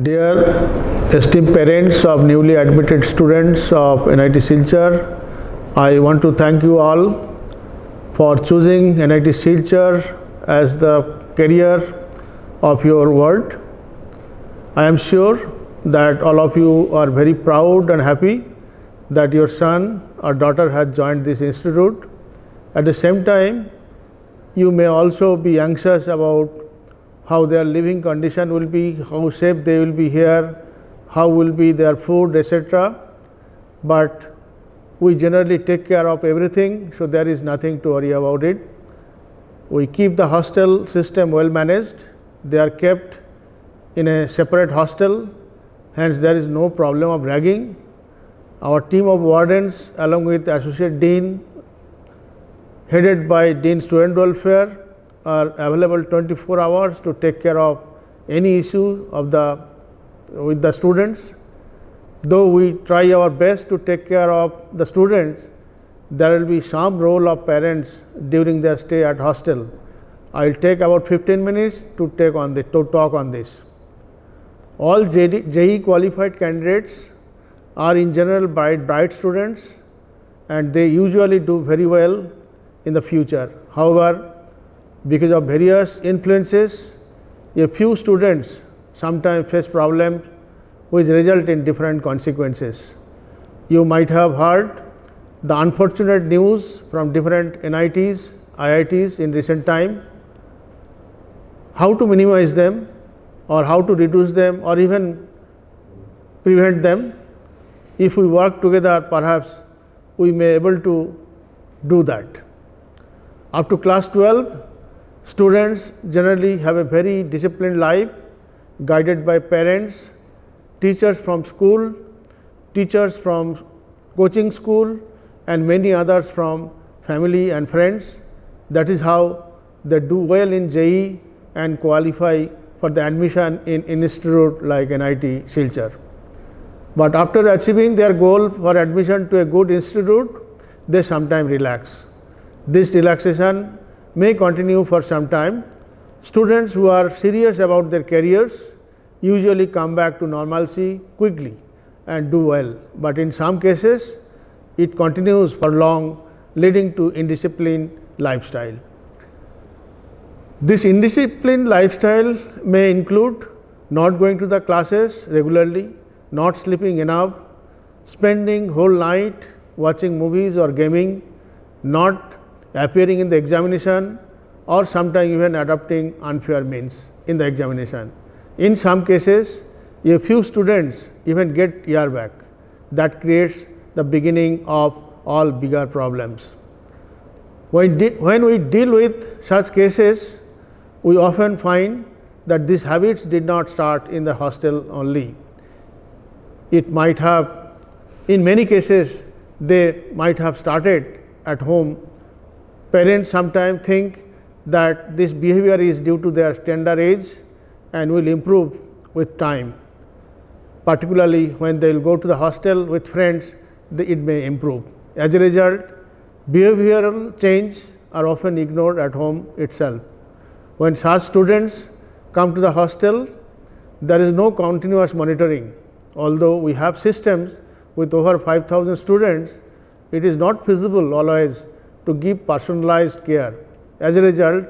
Dear esteemed parents of newly admitted students of NIT Silchar, I want to thank you all for choosing NIT Silchar as the career of your world. I am sure that all of you are very proud and happy that your son or daughter has joined this institute. At the same time, you may also be anxious about how their living condition will be, how safe they will be here, how will be their food, etc. But we generally take care of everything, so there is nothing to worry about it. We keep the hostel system well managed. They are kept in a separate hostel, hence there is no problem of ragging. Our team of wardens along with Associate Dean headed by Dean Student Welfare are available 24 hours to take care of any issue with the students. Though we try our best to take care of the students, there will be some role of parents during their stay at hostel. I will take about 15 minutes to talk on this. All JEE qualified candidates are in general bright students, and they usually do very well in the future. However, because of various influences, a few students sometimes face problems which result in different consequences. You might have heard the unfortunate news from different NITs, IITs in recent time. How to minimize them, or how to reduce them, or even prevent them? If we work together, perhaps we may be able to do that. Up to class 12, students generally have a very disciplined life, guided by parents, teachers from school, teachers from coaching school, and many others from family and friends. That is how they do well in JEE and qualify for the admission in institute like NIT Silchar. But after achieving their goal for admission to a good institute, they sometimes relax. This relaxation may continue for some time. Students who are serious about their careers usually come back to normalcy quickly and do well, but in some cases it continues for long, leading to indisciplined lifestyle. This indisciplined lifestyle may include not going to the classes regularly, not sleeping enough, spending whole night watching movies or gaming, not appearing in the examination, or sometimes even adopting unfair means in the examination. In some cases, a few students even get year back. That creates the beginning of all bigger problems. When we deal with such cases, we often find that these habits did not start in the hostel only. It might have, in many cases, they might have started at home. Parents sometimes think that this behavior is due to their tender age and will improve with time. Particularly when they will go to the hostel with friends, it may improve. As a result, behavioral change are often ignored at home itself. When such students come to the hostel, there is no continuous monitoring. Although we have systems with over 5,000 students, it is not feasible always to give personalized care. As a result,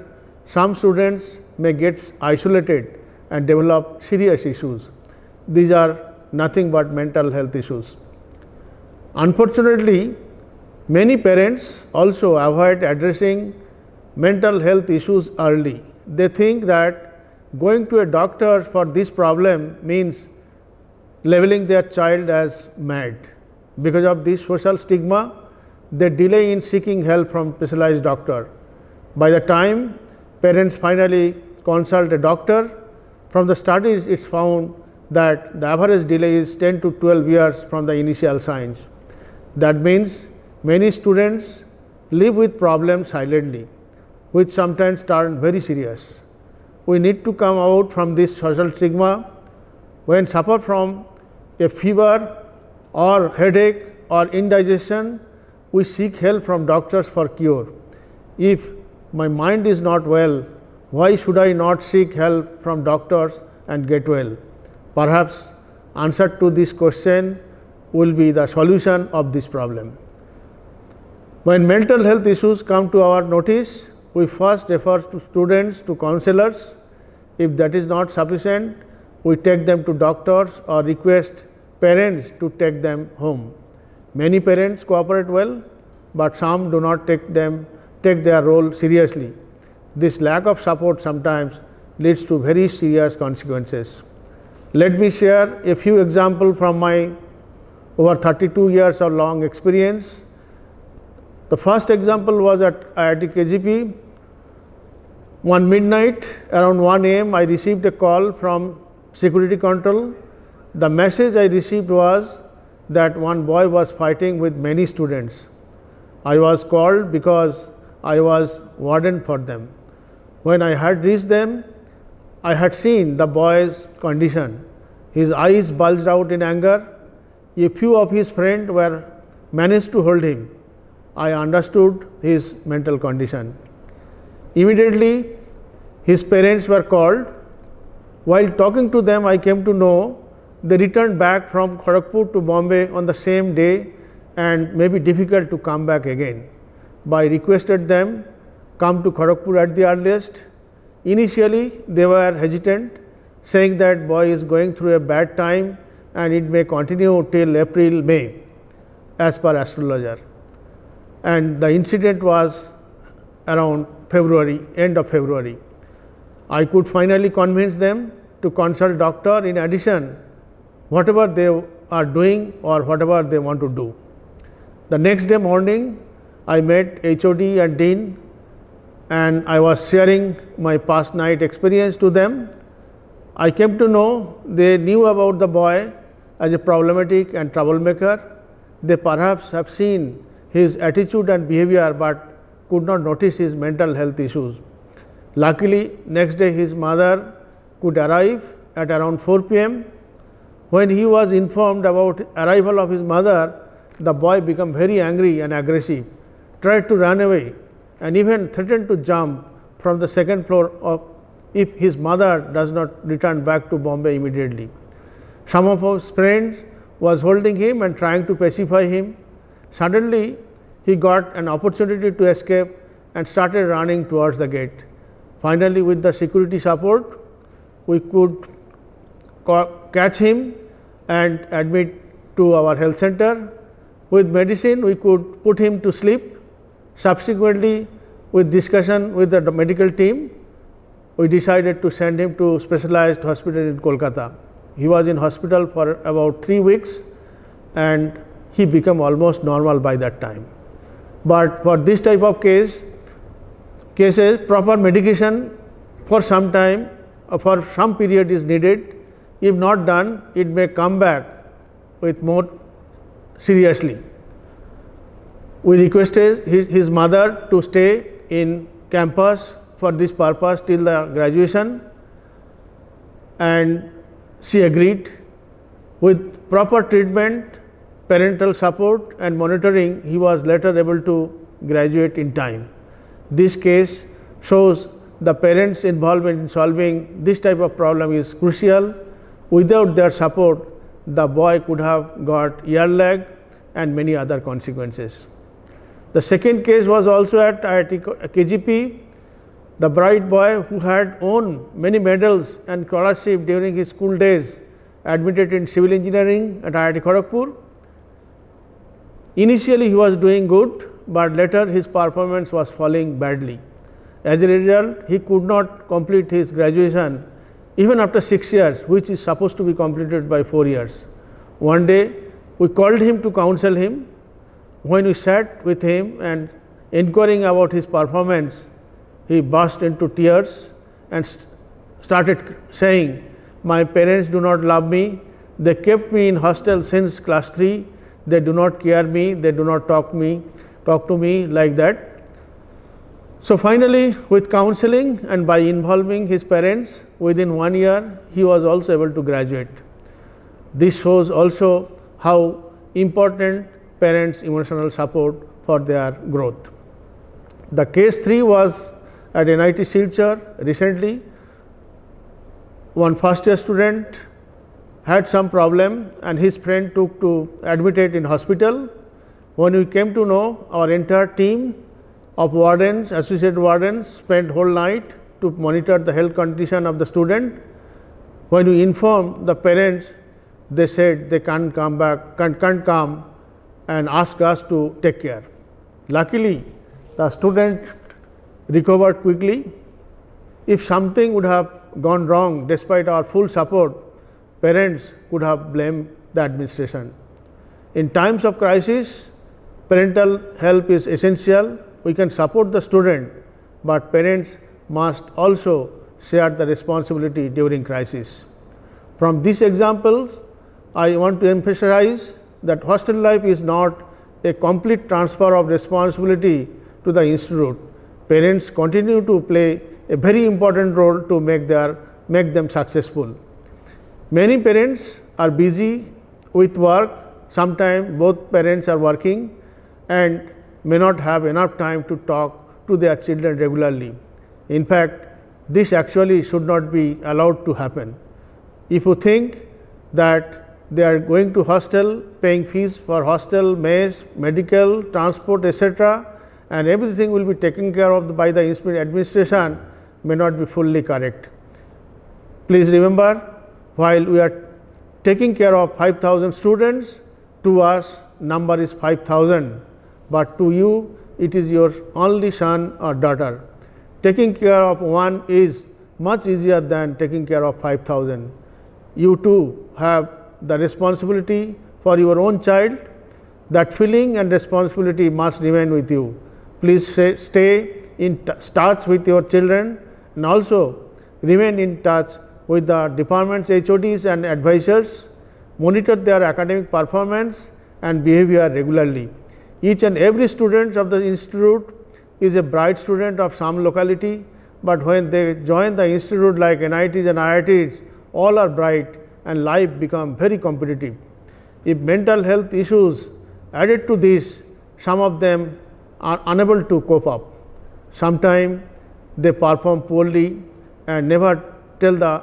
some students may get isolated and develop serious issues. These are nothing but mental health issues. Unfortunately, many parents also avoid addressing mental health issues early. They think that going to a doctor for this problem means labeling their child as mad. Because of this social stigma, they delay in seeking help from specialized doctor. By the time parents finally consult a doctor, from the studies it is found that the average delay is 10 to 12 years from the initial signs. That means many students live with problems silently, which sometimes turn very serious. We need to come out from this social stigma. When suffer from a fever or headache or indigestion, we seek help from doctors for cure. If my mind is not well, why should I not seek help from doctors and get well? Perhaps answer to this question will be the solution of this problem. When mental health issues come to our notice, we first refer to students to counselors. If that is not sufficient, we take them to doctors or request parents to take them home. Many parents cooperate well, but some do not take their role seriously. This lack of support sometimes leads to very serious consequences. Let me share a few examples from my over 32 years of long experience. The first example was at IIT KGP. One midnight, around 1 AM, I received a call from security control. The message I received was that one boy was fighting with many students. I was called because I was warden for them. When I had reached them, I had seen the boy's condition. His eyes bulged out in anger. A few of his friends were managed to hold him. I understood his mental condition. Immediately, his parents were called. While talking to them, I came to know they returned back from Kharagpur to Bombay on the same day and may be difficult to come back again. I requested them come to Kharagpur at the earliest. Initially, they were hesitant, saying that boy is going through a bad time and it may continue till April, May as per astrologer. And the incident was around February, end of February. I could finally convince them to consult doctor in addition whatever they are doing or whatever they want to do. The next day morning, I met HOD and Dean and I was sharing my past night experience to them. I came to know they knew about the boy as a problematic and troublemaker. They perhaps have seen his attitude and behavior but could not notice his mental health issues. Luckily, next day his mother could arrive at around 4 PM. When he was informed about arrival of his mother, the boy became very angry and aggressive, tried to run away and even threatened to jump from the second floor if his mother does not return back to Bombay immediately. Some of his friends was holding him and trying to pacify him. Suddenly, he got an opportunity to escape and started running towards the gate. Finally, with the security support, we could catch him and admit to our health center. With medicine, we could put him to sleep. Subsequently, with discussion with the medical team, we decided to send him to specialized hospital in Kolkata. He was in hospital for about 3 weeks and he became almost normal by that time. But for this type of cases, proper medication for some time, for some period is needed. If not done, it may come back with more seriously. We requested his mother to stay in campus for this purpose till the graduation and she agreed. With proper treatment, parental support and monitoring, he was later able to graduate in time. This case shows the parents' involvement in solving this type of problem is crucial. Without their support, the boy could have got ear lag and many other consequences. The second case was also at IIT KGP. The bright boy who had won many medals and scholarship during his school days admitted in civil engineering at IIT Kharagpur. Initially he was doing good, but later his performance was falling badly. As a result, he could not complete his graduation even after 6 years, which is supposed to be completed by 4 years. One day we called him to counsel him. When we sat with him and inquiring about his performance, he burst into tears and started saying, "My parents do not love me. They kept me in hostel since class 3. They do not care me. They do not talk to me like that." So finally, with counseling and by involving his parents, within 1 year, he was also able to graduate. This shows also how important parents' emotional support for their growth. The case 3 was at NIT Silchar recently. One first year student had some problem and his friend took to admitted in hospital. When we came to know, our entire team of wardens, associate wardens spent whole night to monitor the health condition of the student. When we informed the parents, they said they can't come back, can't come and ask us to take care. Luckily, the student recovered quickly. If something would have gone wrong despite our full support, parents could have blamed the administration. In times of crisis, parental help is essential. We can support the student, but parents must also share the responsibility during crisis. From these examples, I want to emphasize that hostel life is not a complete transfer of responsibility to the institute. Parents continue to play a very important role to make them successful. Many parents are busy with work. Sometimes both parents are working and may not have enough time to talk to their children regularly. In fact, this actually should not be allowed to happen. If you think that they are going to hostel, paying fees for hostel, mess, medical, transport, etc., and everything will be taken care of by the administration, may not be fully correct. Please remember, while we are taking care of 5,000 students, to us number is 5,000, but to you it is your only son or daughter. Taking care of one is much easier than taking care of 5,000. You too have the responsibility for your own child. That feeling and responsibility must remain with you. Please stay in touch with your children and also remain in touch with the department's HODs and advisors. Monitor their academic performance and behavior regularly. Each and every student of the institute is a bright student of some locality, but when they join the institute like NITs and IITs, all are bright and life becomes very competitive. If mental health issues added to this, some of them are unable to cope up. Sometimes they perform poorly and never tell to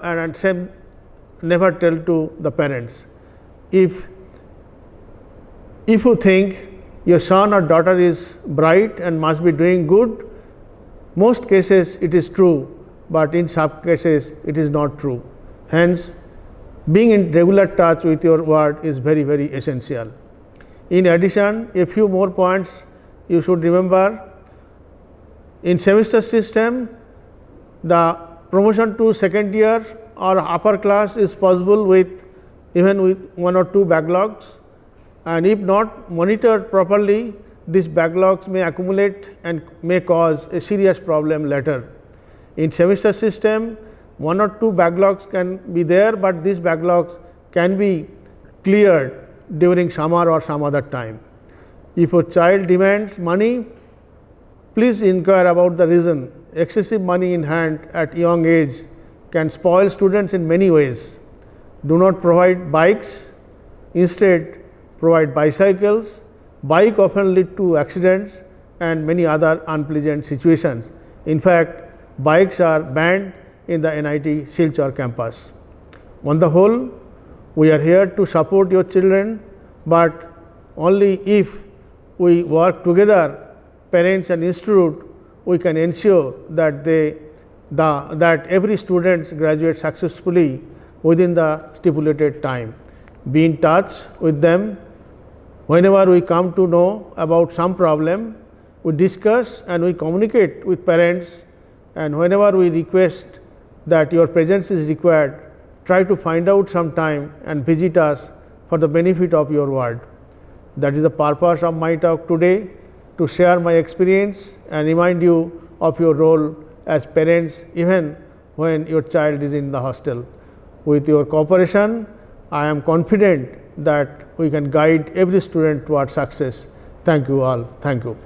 the parents. If you think your son or daughter is bright and must be doing good, most cases it is true, but in some cases it is not true. Hence, being in regular touch with your ward is very, very essential. In addition, a few more points you should remember. In semester system, the promotion to second year or upper class is possible even with 1 or 2 backlogs, and if not monitored properly, these backlogs may accumulate and may cause a serious problem later. In semester system, 1 or 2 backlogs can be there, but these backlogs can be cleared during summer or some other time. If your child demands money, please inquire about the reason. Excessive money in hand at young age can spoil students in many ways. Do not provide bikes, instead provide bicycles. Bike often lead to accidents and many other unpleasant situations. In fact, bikes are banned in the NIT Silchar campus. On the whole, we are here to support your children, but only if we work together, parents and institute, we can ensure that that every student graduates successfully within the stipulated time. Be in touch with them. Whenever we come to know about some problem, we discuss and we communicate with parents, and whenever we request that your presence is required, try to find out some time and visit us for the benefit of your ward. That is the purpose of my talk today, to share my experience and remind you of your role as parents even when your child is in the hostel. With your cooperation, I am confident that we can guide every student towards success. Thank you all. Thank you.